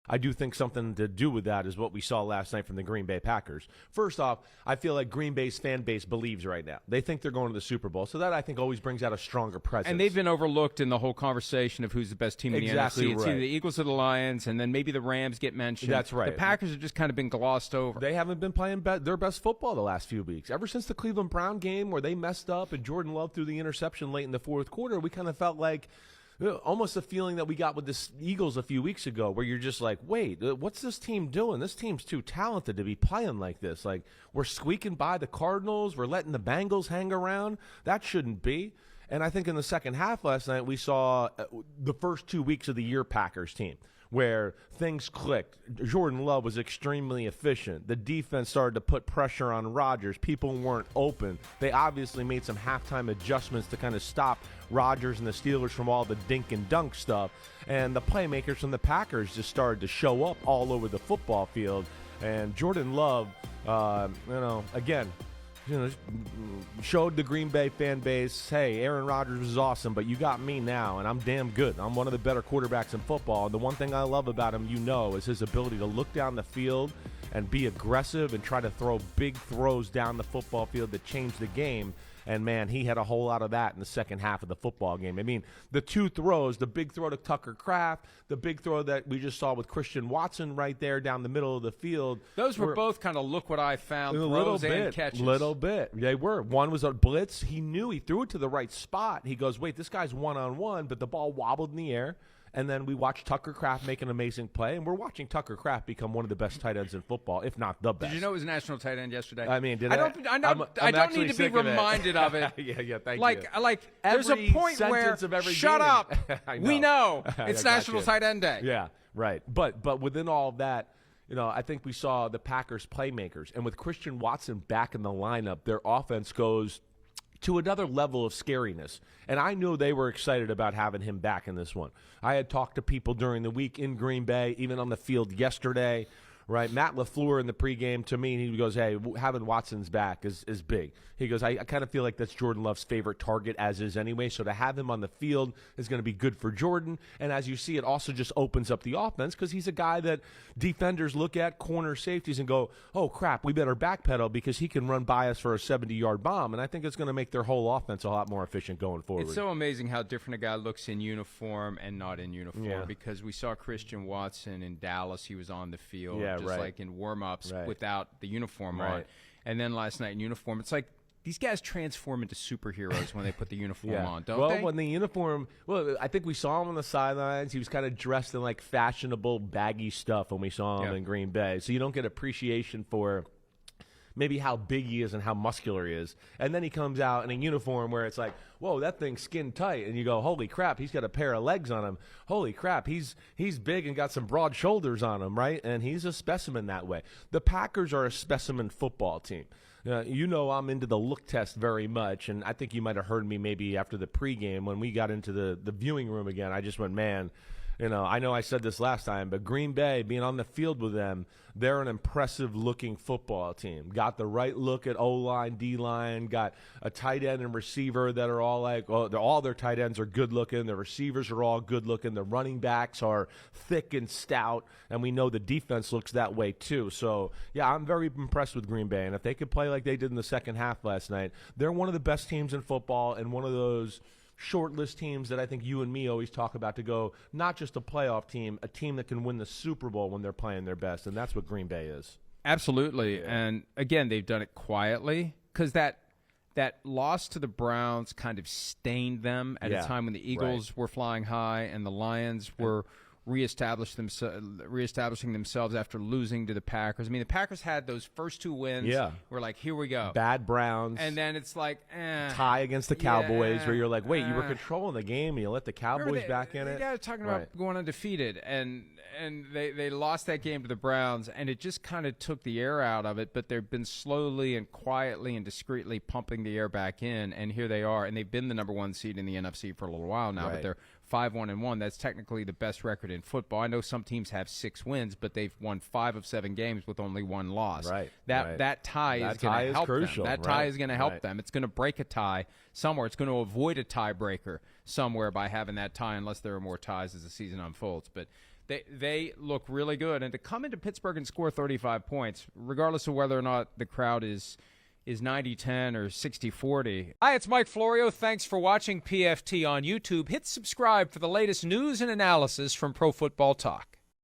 I do think something to do with that is what we saw last night from the Green Bay Packers. First off, I feel like Green Bay's fan base believes right now. They think they're going to the Super Bowl, so that I think always brings out a stronger presence. And they've been overlooked in the whole conversation of who's the best team in the NFC. It's either the Eagles or the Lions, and then maybe the Rams get mentioned. That's right. The Packers have just kind of been glossed over. They haven't been playing their best football the last few weeks. Ever since the Cleveland Brown game where they messed up and Jordan Love threw the interception late in the fourth quarter, we kind of felt like almost the feeling that we got with the Eagles a few weeks ago where you're just like, wait, what's this team doing? This team's too talented to be playing like this. Like, we're squeaking by the Cardinals. We're letting the Bengals hang around. That shouldn't be. And I think in the second half last night we saw the first 2 weeks of the year Packers team where things clicked. Jordan Love was extremely efficient. The defense started to put pressure on Rodgers. People weren't open. They obviously made some halftime adjustments to kind of stop Rodgers and the Steelers from all the dink and dunk stuff. And the playmakers from the Packers just started to show up all over the football field. And Jordan Love, again, showed the Green Bay fan base, hey, Aaron Rodgers was awesome, but you got me now, and I'm damn good. I'm one of the better quarterbacks in football. And the one thing I love about him, is his ability to look down the field and be aggressive and try to throw big throws down the football field that change the game. And, man, he had a whole lot of that in the second half of the football game. I mean, the two throws, the big throw to Tucker Kraft, the big throw that we just saw with Christian Watson right there down the middle of the field. Those were both kind of look what I found, throws and catches. Little bit. They were. One was a blitz. He knew he threw it to the right spot. He goes, wait, this guy's one-on-one, but the ball wobbled in the air. And then we watched Tucker Kraft make an amazing play, and we're watching Tucker Kraft become one of the best tight ends in football, if not the best. Did you know he was a national tight end yesterday? I mean, I don't need to be reminded of it. yeah, thank you. Like, there's every a point where, shut up, we know it's National Tight End Day. Yeah, right. But within all of that, I think we saw the Packers playmakers, and with Christian Watson back in the lineup, their offense goes to another level of scariness. And I knew they were excited about having him back in this one. I had talked to people during the week in Green Bay, even on the field yesterday, right? Matt LaFleur in the pregame to me, he goes, hey, having Watson's back is big. He goes, I kind of feel like that's Jordan Love's favorite target as is anyway, so to have him on the field is going to be good for Jordan. And as you see, it also just opens up the offense because he's a guy that defenders look at, corner safeties, and go, oh, crap, we better backpedal because he can run by us for a 70-yard bomb. And I think it's going to make their whole offense a lot more efficient going forward. It's so amazing how different a guy looks in uniform and not in uniform because we saw Christian Watson in Dallas. He was on the field like in warm-ups without the uniform on. And then last night in uniform, it's like these guys transform into superheroes when they put the uniform on, don't they? Well, when the uniform – I think we saw him on the sidelines. He was kind of dressed in, like, fashionable, baggy stuff when we saw him in Green Bay. So you don't get appreciation for maybe how big he is and how muscular he is. And then he comes out in a uniform where it's like, whoa, that thing's skin tight. And you go, holy crap, he's got a pair of legs on him. Holy crap, he's big and got some broad shoulders on him, right? And he's a specimen that way. The Packers are a specimen football team. I'm into the look test very much, and I think you might have heard me maybe after the pregame when we got into the viewing room again. I just went, man, I know I said this last time, but Green Bay, being on the field with them, they're an impressive-looking football team. Got the right look at O-line, D-line, got a tight end and receiver that are all like, all their tight ends are good-looking. The receivers are all good-looking. The running backs are thick and stout, and we know the defense looks that way too. So, yeah, I'm very impressed with Green Bay, and if they could play like they did in the second half last night, they're one of the best teams in football and one of those short list teams that I think you and me always talk about to go not just a playoff team, a team that can win the Super Bowl when they're playing their best, and that's what Green Bay is. Absolutely. Yeah. And, again, they've done it quietly because that loss to the Browns kind of stained them at a time when the Eagles were flying high and the Lions were reestablishing themselves after losing to the Packers. I mean, the Packers had those first two wins. Yeah. We're like, here we go. Bad Browns. And then it's like, tie against the Cowboys where you're like, wait, you were controlling the game and you let the Cowboys back in it? The guys talking about going undefeated. And they lost that game to the Browns, and it just kind of took the air out of it, but they've been slowly and quietly and discreetly pumping the air back in, and here they are. And they've been the number one seed in the NFC for a little while now, but they're 5-1-1. That's technically the best record in football. I know some teams have 6 wins, but they've won 5 of 7 games with only 1 loss. That tie is going to help them. That tie is going to help them. It's going to break a tie somewhere. It's going to avoid a tiebreaker somewhere by having that tie, unless there are more ties as the season unfolds. But They look really good. And to come into Pittsburgh and score 35 points, regardless of whether or not the crowd is 90-10 or 60-40. Hi, it's Mike Florio. Thanks for watching PFT on YouTube. Hit subscribe for the latest news and analysis from Pro Football Talk.